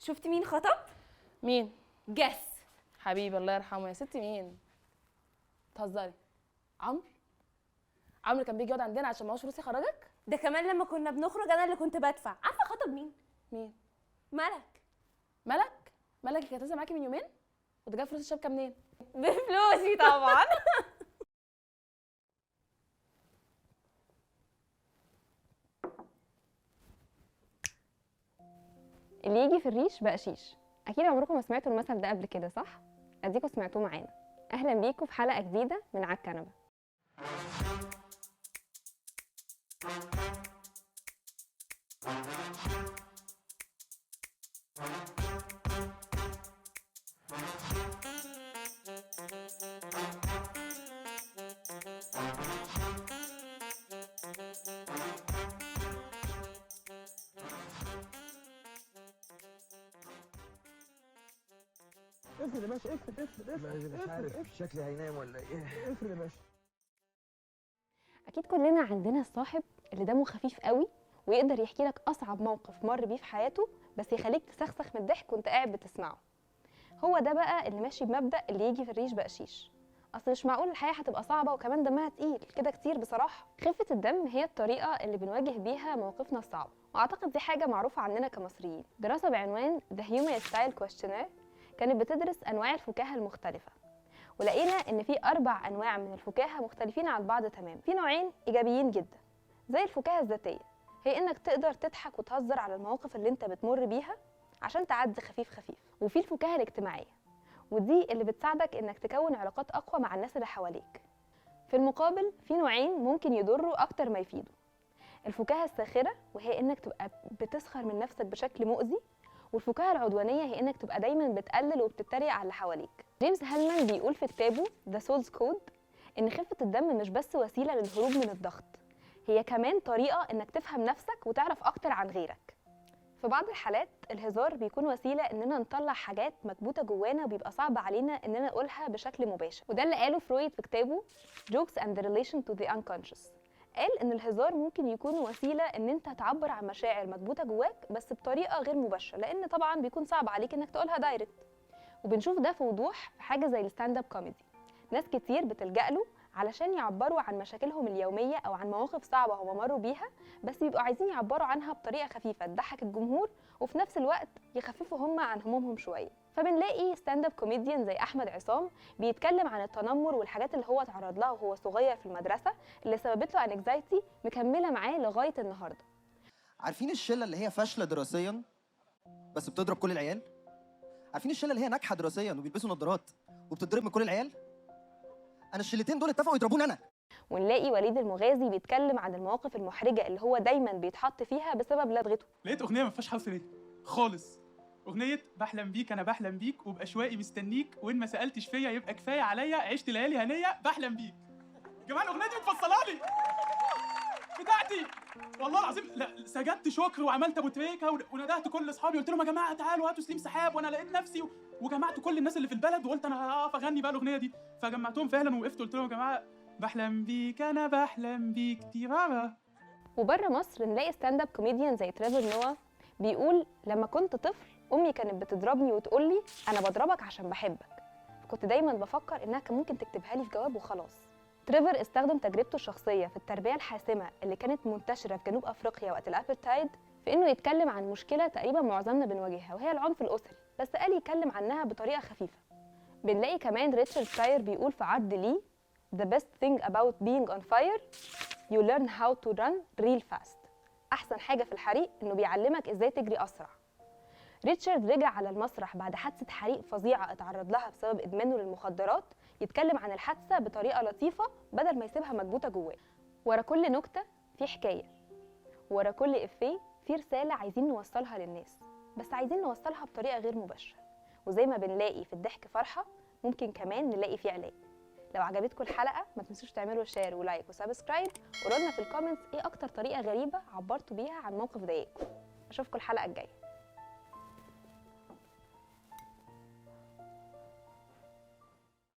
شفتي مين خطب؟ مين؟ جس. حبيبي الله يرحمه. يا ستي مين؟ بتهزري؟ عمرو عمرو كان بيجي يقعد عندنا عشان معهوش فلوس يخرجك؟ ده كمان لما كنا بنخرج انا اللي كنت بدفع. عارفه خطب مين؟ مين؟ ملك. ملك اللي كانت نازله معاكي من يومين؟ وده جاب فلوس الشبكه منين؟ بفلوسي طبعا. اللي يجي في الريش بقشيش. اكيد عمركم ما سمعتوا المثل ده قبل كده، صح؟ اديكوا سمعتوه معانا. اهلا بيكم في حلقه جديده من على الكنبه. افرد يا باشا، افرد مش عارف شكلي هينام ولا ايه. افرد يا باشا. اكيد كلنا عندنا الصاحب اللي دمه خفيف قوي ويقدر يحكي لك اصعب موقف مر بيه في حياته، بس يخليك تسخسخ من الضحك وانت قاعد بتسمعه. هو ده بقى اللي ماشي بمبدأ اللي يجي في الريش بقشيش. اصل مش معقول الحياه هتبقى صعبه وكمان دمها تقيل كده كتير بصراحه. خفه الدم هي الطريقه اللي بنواجه بيها مواقفنا الصعبه، واعتقد دي حاجه معروفه عننا كمصريين. دراسه بعنوان The Human Style Questionnaire كانت بتدرس انواع الفكاهه المختلفه، ولقينا ان في 4 انواع من الفكاهه مختلفين عن بعض تماما. في نوعين ايجابيين جدا زي الفكاهه الذاتيه، هي انك تقدر تضحك وتهزر على المواقف اللي انت بتمر بيها عشان تعدي خفيف خفيف. وفي الفكاهه الاجتماعيه، ودي اللي بتساعدك انك تكون علاقات اقوى مع الناس اللي حواليك. في المقابل في نوعين ممكن يضروا اكتر ما يفيدوا. الفكاهه الساخره، وهي انك تبقى بتسخر من نفسك بشكل مؤذي. والفكاهه العدوانيه هي انك تبقى دايما بتقلل وبتتريق على اللي حواليك. جيمس هالمان بيقول في كتابه The Soul's Code ان خفه الدم مش بس وسيله للهروب من الضغط، هي كمان طريقه انك تفهم نفسك وتعرف اكتر عن غيرك. في بعض الحالات الهزار بيكون وسيله اننا نطلع حاجات مكبوته جوانا وبيبقى صعب علينا اننا نقولها بشكل مباشر، وده اللي قاله فرويد في كتابه Jokes and the Relation to the Unconscious. قال ان الهزار ممكن يكون وسيله ان انت تعبر عن مشاعر مكبوته جواك بس بطريقه غير مباشره، لان طبعا بيكون صعب عليك انك تقولها دايركت. وبنشوف ده في وضوح في حاجه زي الستاند اب كوميدي. ناس كتير بتلجأ له علشان يعبروا عن مشاكلهم اليوميه او عن مواقف صعبه هم مروا بيها، بس بيبقوا عايزين يعبروا عنها بطريقه خفيفه تضحك الجمهور وفي نفس الوقت يخففوا هم عن همومهم شويه. فبنلاقي ستاند اب كوميديان زي احمد عصام بيتكلم عن التنمر والحاجات اللي هو اتعرض لها وهو صغير في المدرسه اللي سببت له انكزايتي مكمله معاه لغايه النهارده. عارفين الشله اللي هي فاشله دراسيا بس بتضرب كل العيال؟ عارفين الشله اللي هي ناجحه دراسيا وبيلبسوا نظارات وبتضرب من كل العيال؟ انا الشلتين دول اتفقوا يضربوني انا. ونلاقي وليد المغازي بيتكلم عن المواقف المحرجه اللي هو دايما بيتحط فيها بسبب لدغته. لقيت اغنيه ما فيهاش حرف ليه خالص، اغنيه بحلم بيك انا بحلم بيك وباشواقي مستنيك وان ما سالتش فيا يبقى كفايه عليا عشت ليالي هنيه بحلم بيك. يا جماعه الاغنيه دي متفصله لي بتاعتي والله العظيم. لا سجدت شكر وعملت ابو تريكه وندهت كل اصحابي قلت لهم يا جماعه تعالوا هاتوا سليم سحاب، وانا لقيت نفسي وجمعت كل الناس اللي في البلد وقلت انا هقف اغني بقى الاغنيه دي، فجمعتهم فعلا ووقفت قلت لهم يا جماعه بحلم بيك انا بحلم بيك تيرارا. وبره مصر نلاقي ستاند اب كوميديان زي تريفر نوا بيقول لما كنت طفل امي كانت بتضربني وتقول لي انا بضربك عشان بحبك، فكنت دايما بفكر انها كان ممكن تكتبها لي في جواب وخلاص. تريفر استخدم تجربته الشخصيه في التربيه الحاسمه اللي كانت منتشره في جنوب افريقيا وقت الابرتايد في انه يتكلم عن مشكله تقريبا معظمنا بنواجهها وهي العنف الاسري، بس قال يتكلم عنها بطريقه خفيفه. بنلاقي كمان ريتشارد براير بيقول في عرض ليه The best thing about being on fire you learn how to run real fast. أحسن حاجة في الحريق إنه بيعلمك إزاي تجري أسرع. ريتشارد رجع على المسرح بعد حادثة حريق فظيعة اتعرض لها بسبب إدمانه للمخدرات يتكلم عن الحادثة بطريقة لطيفة بدل ما يسيبها مكبوتة جواه. ورا كل نكتة في حكاية، ورا كل إفيه في رسالة عايزين نوصلها للناس، بس عايزين نوصلها بطريقة غير مباشرة. وزي ما بنلاقي في الضحك فرحة ممكن كمان نلاقي فيه علاج. لو عجبتكم الحلقه ما تنسوش تعملوا شير ولايك وسبسكرايب، وقولوا لنا في الكومنتس ايه اكتر طريقه غريبه عبرتوا بيها عن موقف ضايقكم. اشوفكم الحلقه الجايه.